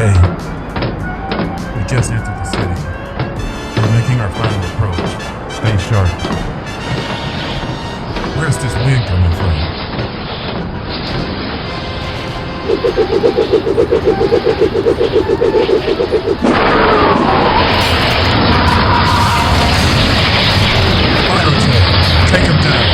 Hey, we just entered the city. We're making our final approach. Stay sharp. Where's this wind coming from? Vyrotech, take him down.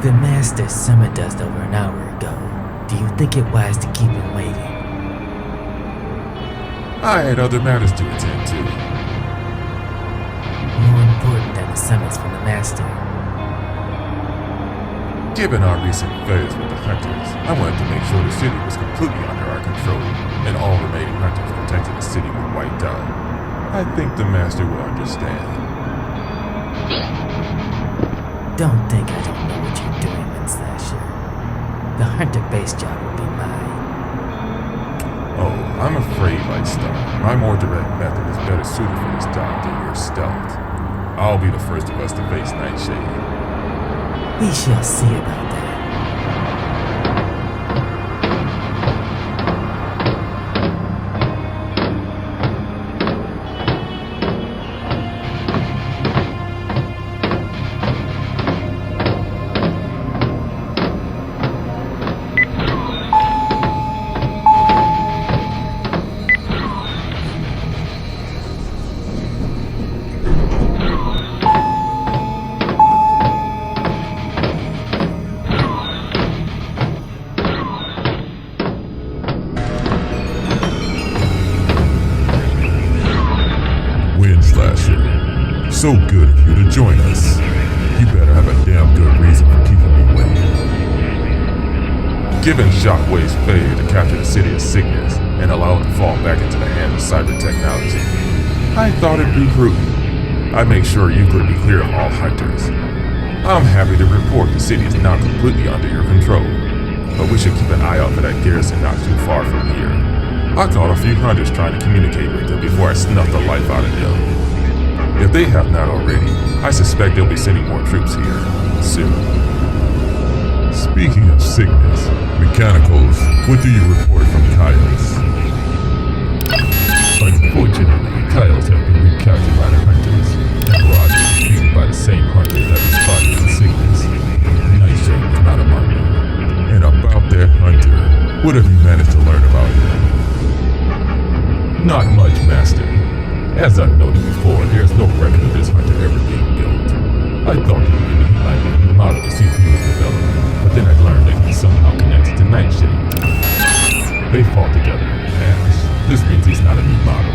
The Master summoned us over an hour ago. Do you think it wise to keep him waiting? I had other matters to attend to. More important than the summons from the Master. Given our recent affairs with the Hunters, I wanted to make sure the city was completely under our control, and all remaining Hunters protecting the city were wiped out. I think the Master will understand. Don't think I don't know what you're doing, Windslasher. The Hunter base job will be mine. Oh, I'm afraid, Lightstar. My more direct method is better suited for this job than your stealth. I'll be the first of us to face Nightshade. We shall see about that. So good of you to join us. You better have a damn good reason for keeping me waiting. Given Shockwave's failure to capture the city of Cygnus and allow it to fall back into the hands of cyber technology, I thought it'd be prudent. I make sure Euclid be clear of all Hunters. I'm happy to report the city is now completely under your control, but we should keep an eye out for that garrison not too far from here. I caught a few Hunters trying to communicate with them before I snuffed the life out of them. If they have not already, I suspect they'll be sending more troops here soon. Speaking of Cygnus, Mechanicals, what do you report from Khyous? Unfortunately, Khyous have been recaptured by the Hunters, and Barrage was defeated by the same Hunter that was fighting in Cygnus. Nightshade was not among them. And about that Hunter, what have you managed to learn about him? Not much, Master. As I've noted before, there is no record of this Hunter ever being built. I thought that maybe he might be a new model the CPU was developing, but then I learned that he's somehow connected to Nightshade. They fought together in the past. This means he's not a new model.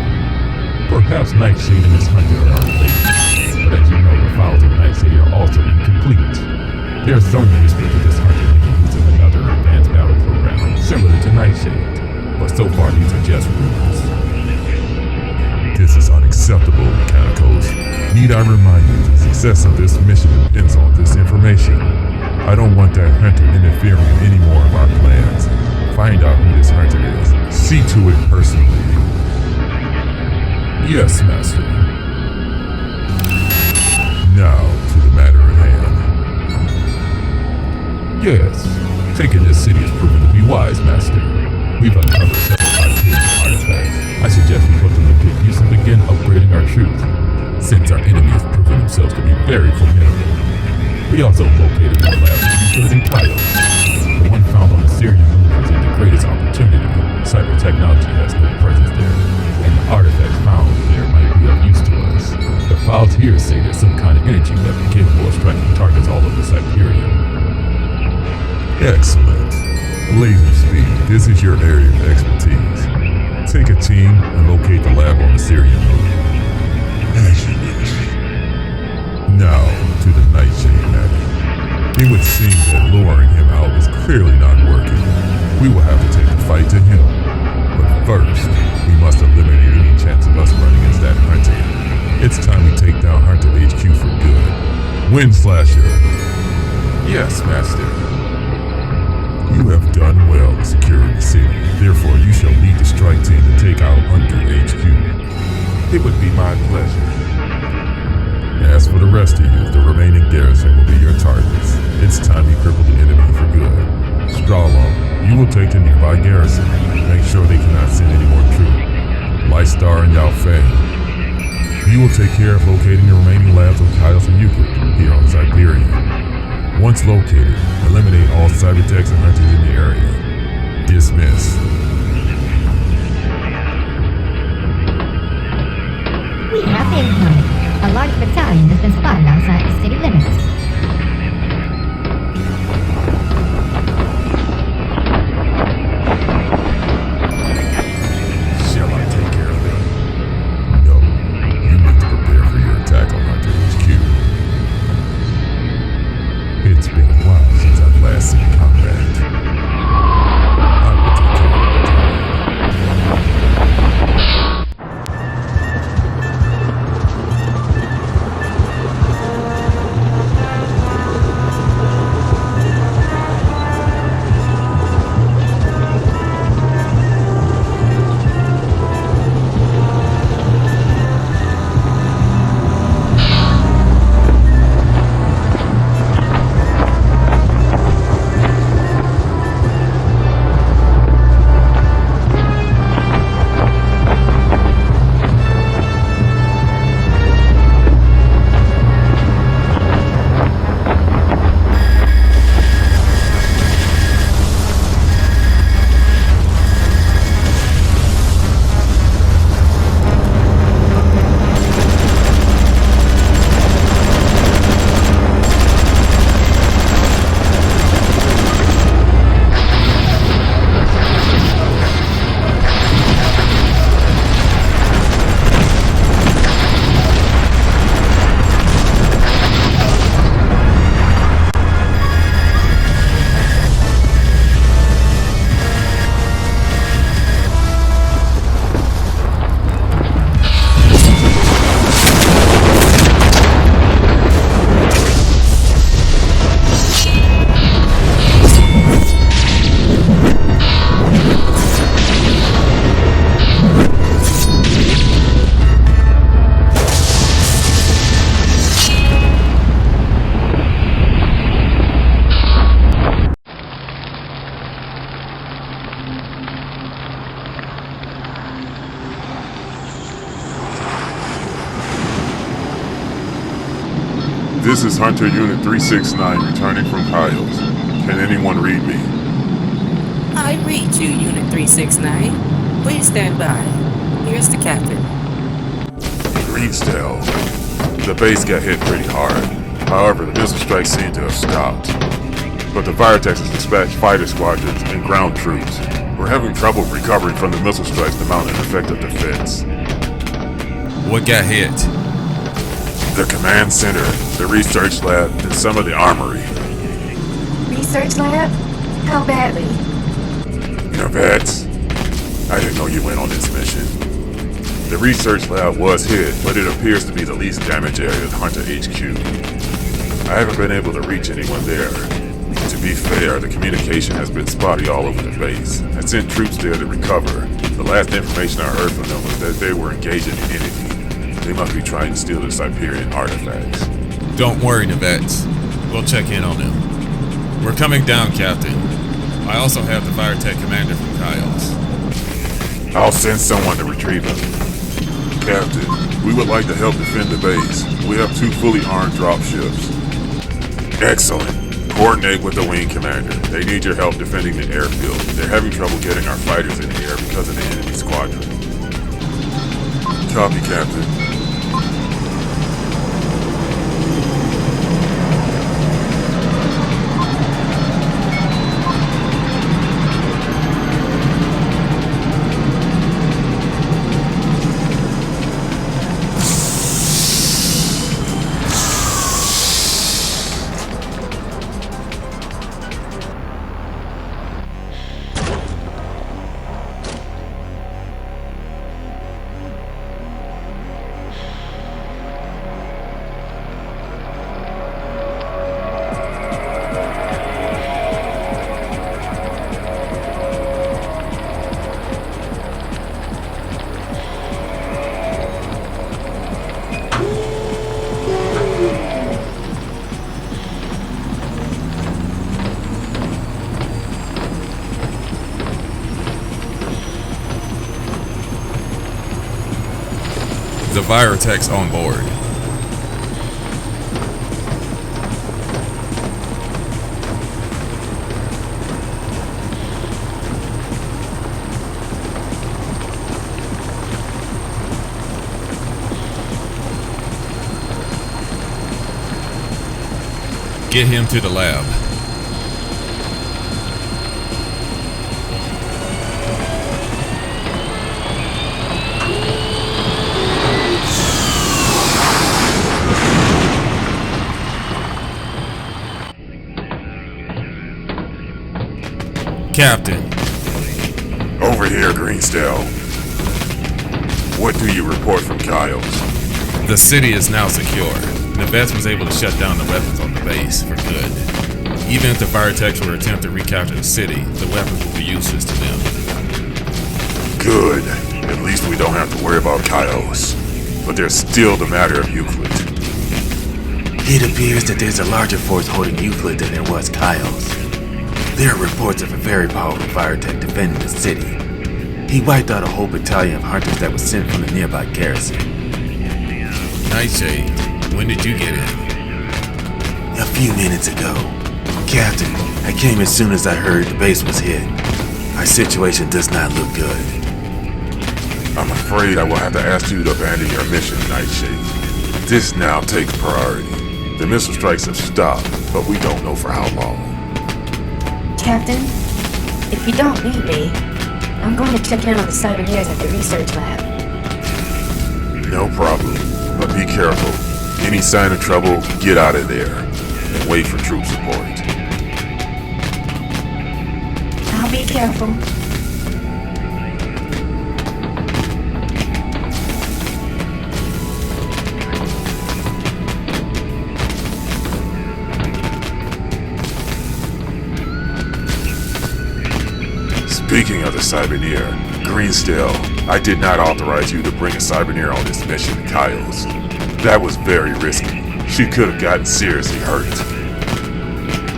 Perhaps Nightshade and this Hunter are related, but as you know, the files of Nightshade are also incomplete. There's some manuscript of this Hunter making use of another advanced battle program, similar to Nightshade, but so far these are just rumors. This is unacceptable, Mechanicals. Need I remind you, the success of this mission depends on this information. I don't want that Hunter interfering in any more of our plans. Find out who this Hunter is. See to it personally. Yes, Master. Now, to the matter at hand. Yes, taking this city has proven to be wise, Master. We've uncovered several artifacts. I suggest we put them to good use and begin upgrading our troops, since our enemies have proven themselves to be very formidable. We also located more labs in Khyous. The one found on the Syrian moon presented the greatest opportunity. Cyber technology has no presence there, and the artifacts found there might be of use to us. The files here say there's some kind of energy weapon capable of striking targets all over Cyberia. Excellent. Laser speed, this is your area of expertise. Take a team and locate the lab on the Syrian moon. As you wish. Now, to the Nightshade. clearly not working. We will have to take the fight to him. But first, we must eliminate any chance of us running into that hunter. It's time we take down Hunter HQ for good. Windslasher. Yes, Master. You have done well in securing the city. Therefore, you shall lead the strike team to take out Hunter HQ. It would be my pleasure. As for the rest of you, the remaining garrison will be your targets. It's time you cripple the enemy for good. Strawlong, you will take the nearby garrison. Make sure they cannot send any more troops. Lightstar and Yao Fei, you will take care of locating the remaining labs of Khyous and Euclyd here on Cyberia. Once located, eliminate all Cybertechs and Hunters in the area. Dismiss. We have incoming. A large battalion has been spotted outside the city limits. Shall I take care of them? No. You need to prepare for your attack on Hunter HQ. It's been a while since I've last seen combat. I will take care of the This is Hunter Unit 369 returning from Khyous. Can anyone read me? I read you, Unit 369. Please stand by. Here's the captain. Greenstal. The base got hit pretty hard. However, the missile strikes seem to have stopped. But the Vyrotechs has dispatched fighter squadrons and ground troops. We're having trouble recovering from the missile strikes to mount an effective defense. What got hit? The command center, the research lab, and some of the armory. Research lab? How badly? Nevets, I didn't know you went on this mission. The research lab was hit, but it appears to be the least damaged area of Hunter HQ. I haven't been able to reach anyone there. To be fair, the communication has been spotty all over the base. I sent troops there to recover. The last information I heard from them was that they were engaging the enemy. They must be trying to steal the Cyperian artifacts. Don't worry, Nevets. We'll check in on them. We're coming down, Captain. I also have the Vyrotech commander from Khyous. I'll send someone to retrieve him. Captain, we would like to help defend the base. We have 2 fully armed dropships. Excellent. Coordinate with the wing commander. They need your help defending the airfield. They're having trouble getting our fighters in the air because of the enemy squadron. Copy, Captain. Vyrotechs on board. Get him to the lab. Captain. Over here, Greenstal. What do you report from Khyous? The city is now secure. Nevets was able to shut down the weapons on the base for good. Even if the Vyrotechs were to attempt to recapture the city, the weapons will be useless to them. Good. At least we don't have to worry about Khyous. But there's still the matter of Euclid. It appears that there's a larger force holding Euclid than there was Khyos. There are reports of a very powerful Vyrotech defending the city. He wiped out a whole battalion of hunters that was sent from the nearby garrison. Nightshade, when did you get in? A few minutes ago. Captain, I came as soon as I heard the base was hit. Our situation does not look good. I'm afraid I will have to ask you to abandon your mission, Nightshade. This now takes priority. The missile strikes have stopped, but we don't know for how long. Captain, if you don't need me, I'm going to check in on the Cybertechs at the research lab. No problem, but be careful. Any sign of trouble, get out of there and wait for troop support. I'll be careful. Speaking of the Cyberneer, Greenstal, I did not authorize you to bring a Cyberneer on this mission to Khyous. That was very risky. She could have gotten seriously hurt.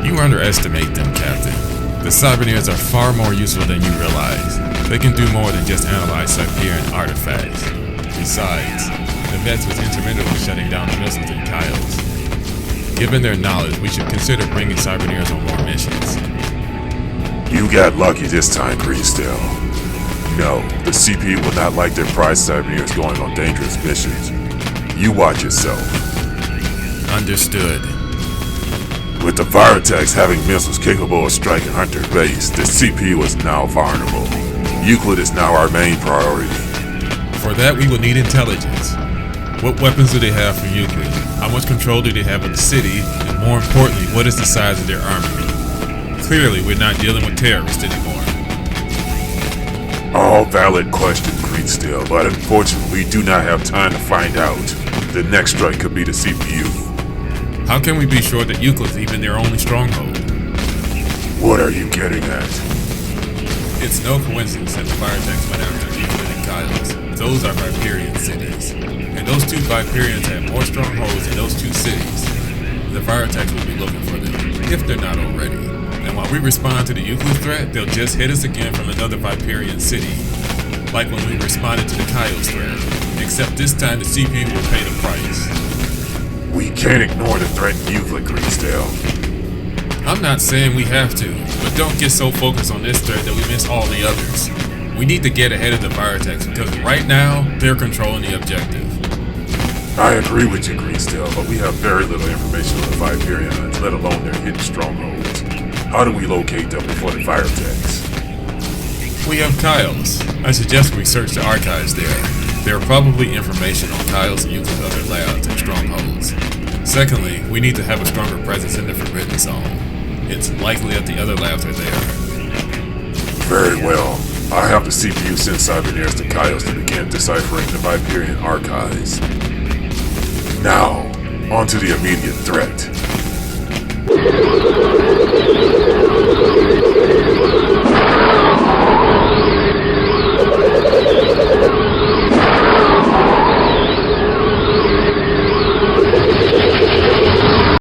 You underestimate them, Captain. The Cyberneers are far more useful than you realize. They can do more than just analyze Cyperian artifacts. Besides, Nevets was instrumental in shutting down the missiles in Khyos. Given their knowledge, we should consider bringing Cyberneers on more missions. You got lucky this time, Greenstal. No, the CP will not like their prize Cyberneers going on dangerous missions. You watch yourself. Understood. With the Vyrotechs having missiles capable of striking Hunter base, the CP was now vulnerable. Euclid is now our main priority. For that, we will need intelligence. What weapons do they have for Euclid? How much control do they have of the city? And more importantly, what is the size of their army? Clearly, we're not dealing with terrorists anymore. All valid questions, Greenstal, but unfortunately we do not have time to find out. The next strike could be the CPU. How can we be sure that Euclid is even their only stronghold? What are you getting at? It's no coincidence that the Vyrotechs went after Euclid and Khyos. Those are Viperian cities. And those two Viperians have more strongholds in those two cities. The Vyrotechs will be looking for them, if they're not already. And while we respond to the Euclid threat, they'll just hit us again from another Viperian city. Like when we responded to the Khyos threat. Except this time the CP will pay the price. We can't ignore the threat in Euclid, Greenstal. I'm not saying we have to, but don't get so focused on this threat that we miss all the others. We need to get ahead of the Vyrotechs because right now, they're controlling the objective. I agree with you, Greenstal, but we have very little information on the Viperians, let alone their hidden strongholds. How do we locate them before the Vyrotechs? We have Khyos. I suggest we search the archives there. There are probably information on Khyos and Euclid's other labs and strongholds. Secondly, we need to have a stronger presence in the Forbidden Zone. It's likely that the other labs are there. Very well. I have the CPU send Cyberneers to Khyos to begin deciphering the Viperian archives. Now, on to the immediate threat.